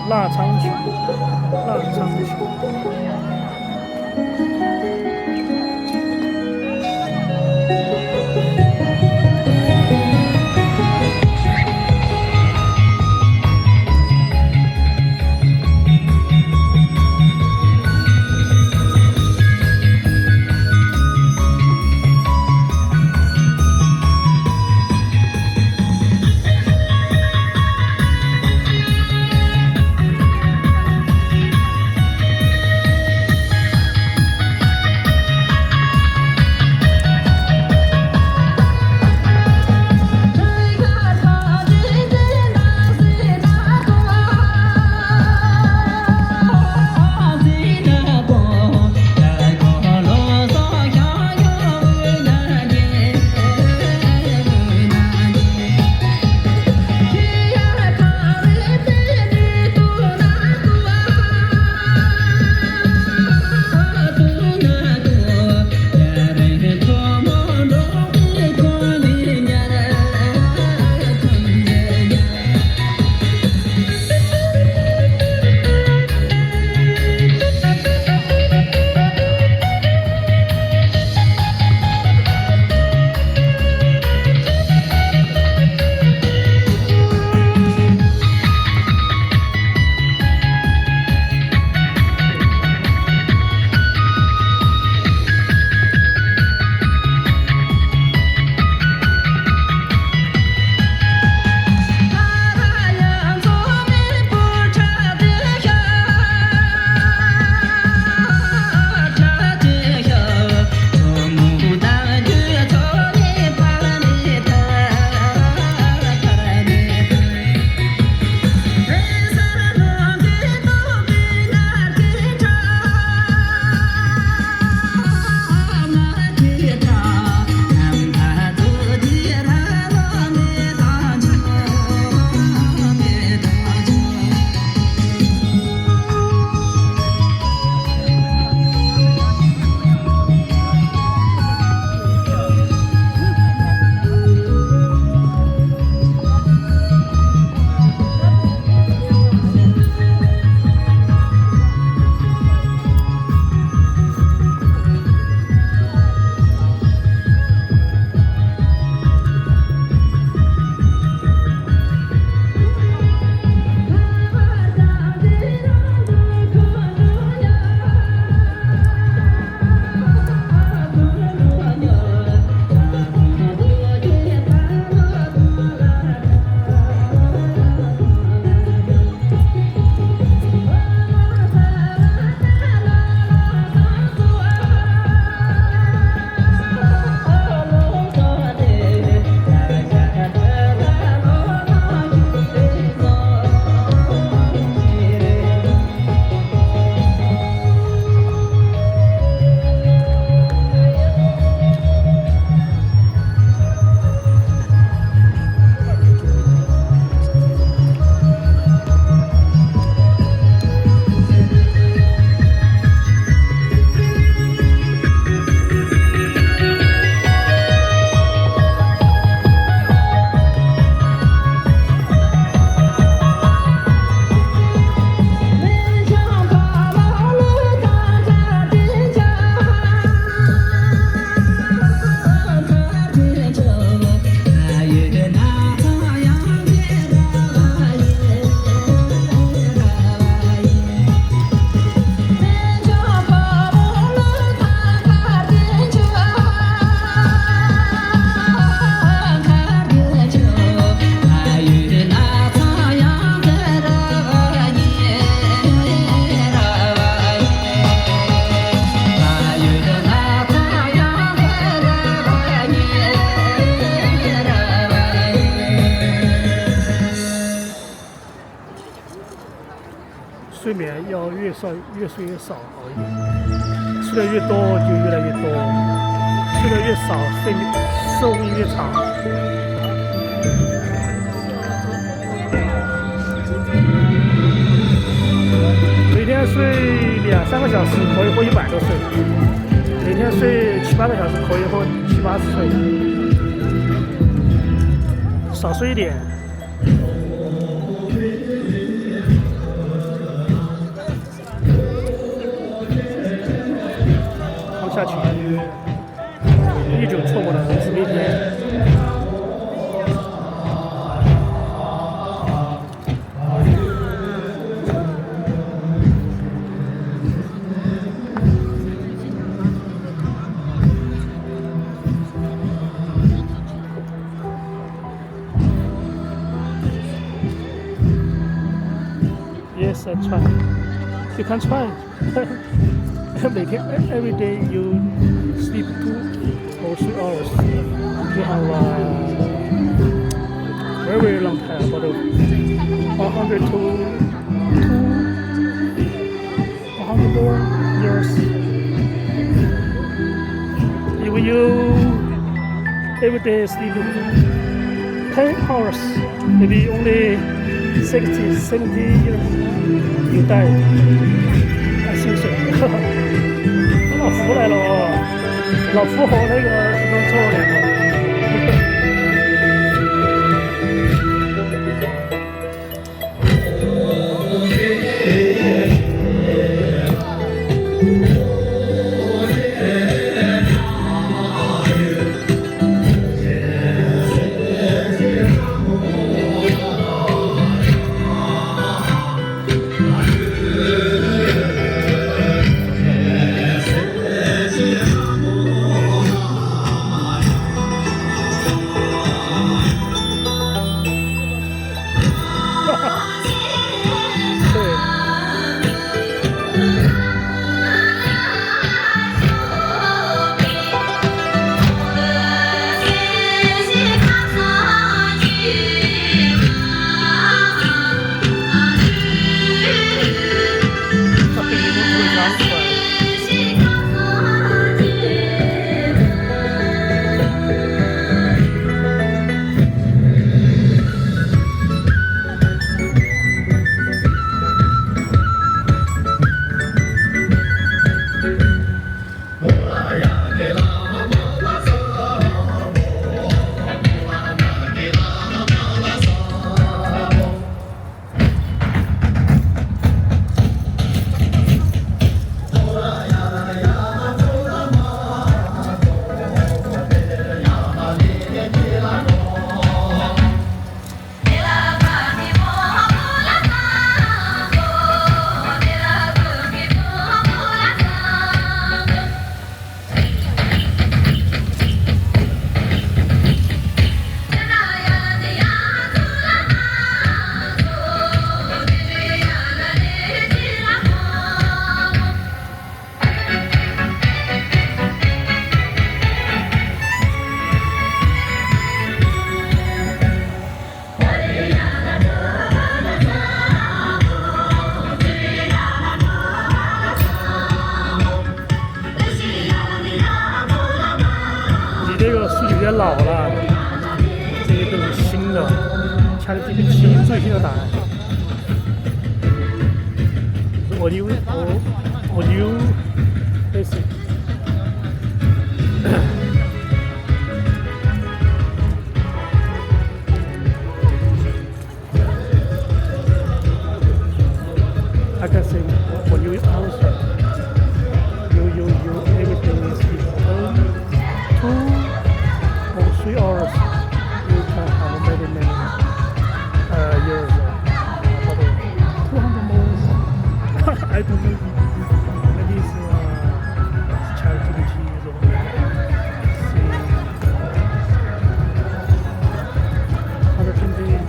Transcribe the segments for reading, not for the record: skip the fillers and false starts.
腊肠球，腊肠球。睡眠要越睡越少好一点，睡得越多就越来越多，睡得越少寿命越长。每天睡2-3个小时可以活100多岁，每天睡7-8个小时可以活70-80岁，少睡一点。下去，依旧错过了自媒体。Yes, I try. You can try. Every day you sleep 2 or 3 hours. You have a very long time, about 100 to 100 more years. If you every day sleep 10 hours, maybe only 60, 70 years, you die. I think so. 老夫来了哦，老夫和那个什么做两个。有点老了，这些都是新的，ChatGPT最新的答案。Audio basic。I can say audio answer. You everything is equal to 3 hours, you can have many years, about 200 more. I don't know. Maybe it's ChatGPT or see 120, 125,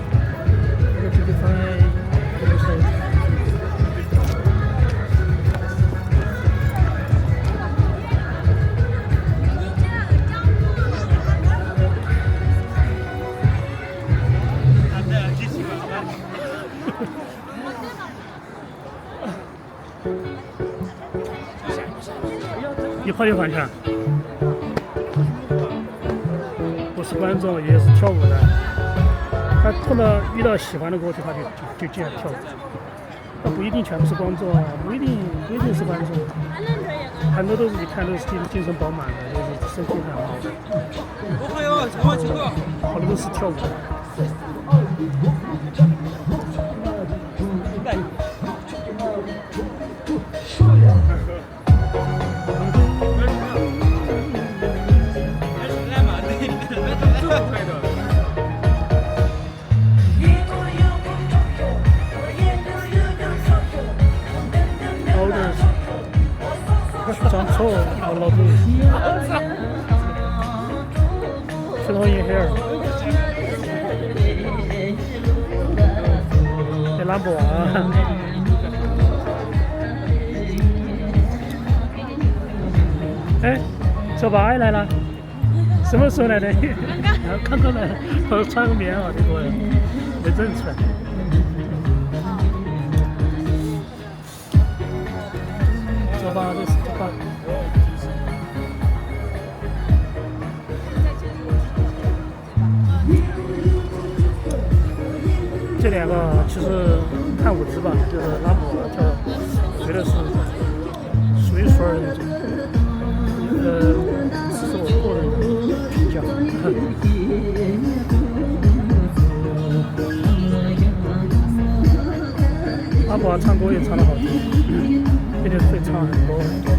一块钱饭钱，不是观众也是跳舞的。他遇到喜欢的歌曲，他就进来跳舞。那不一定全部是观众啊，不一定是观众，很多都是一看都是精神饱满的，就是身体很好的。好多都是跳舞的。长臭，我老弟。Should hold your hair. 别拉我啊！哎，小白来了，什么时候来的？刚刚来，我穿个棉袄就过来，没认出来。小白这是小白。这两个其实看五只吧，就是拉姆特，觉得是数一数二的那种。这是我个人的评价。拉姆唱歌也唱得好听，并且会唱很多很多。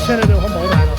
现在的红毛来了。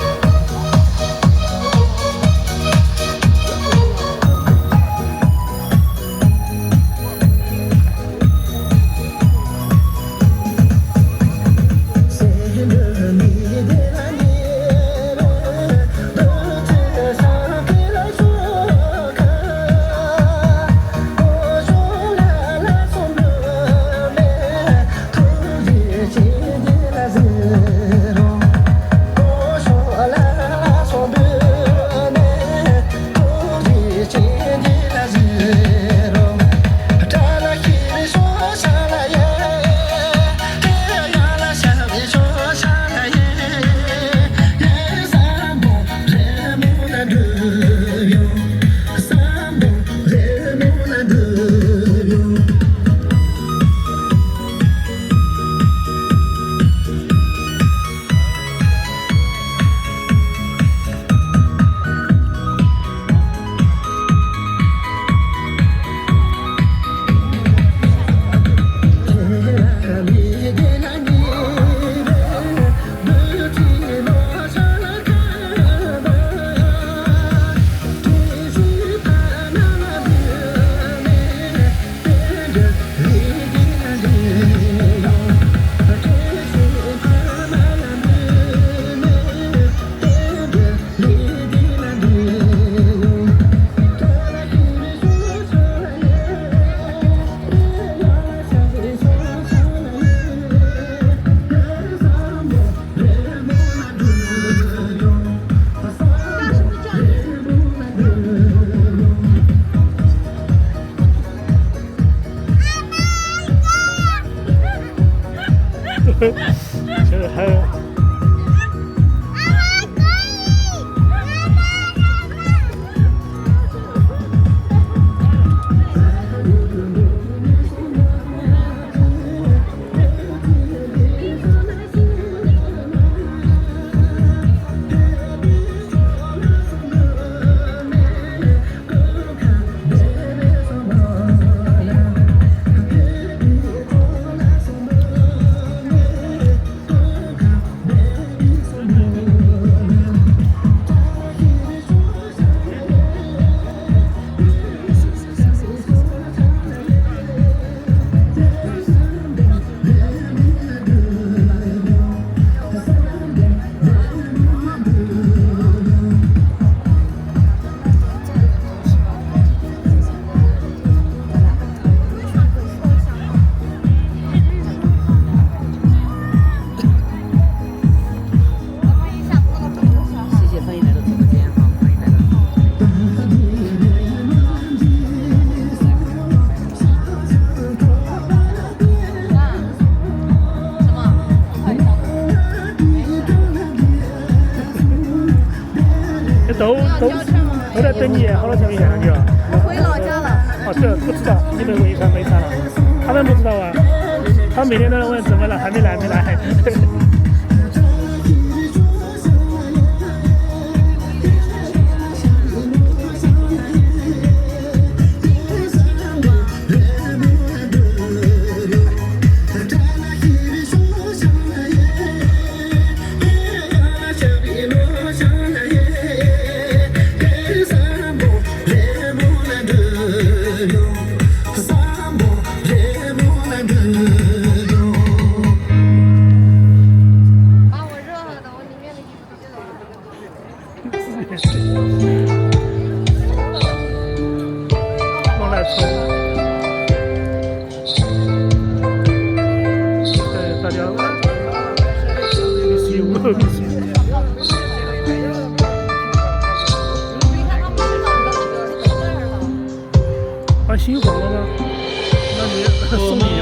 现在还有。都在等你，好多条没下去啊。回老家了。哦，这不知道，你们没看了，他们不知道啊。他每天都在问怎么了，还没来。把我热了的，我里面的衣服就往那冲。对，大家把新房了吗？那你送礼哟。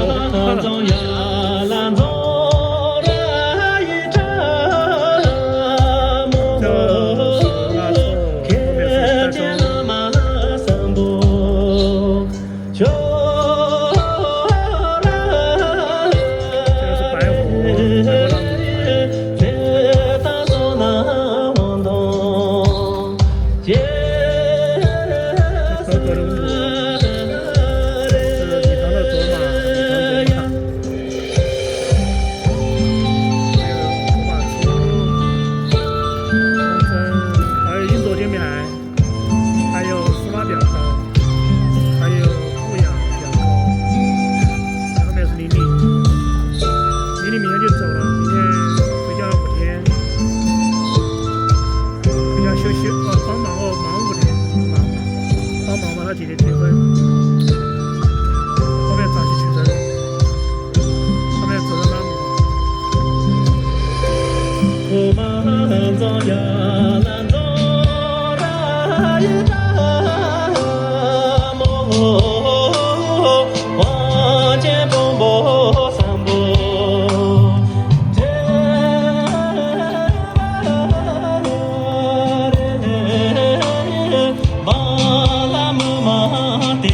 Bala mama te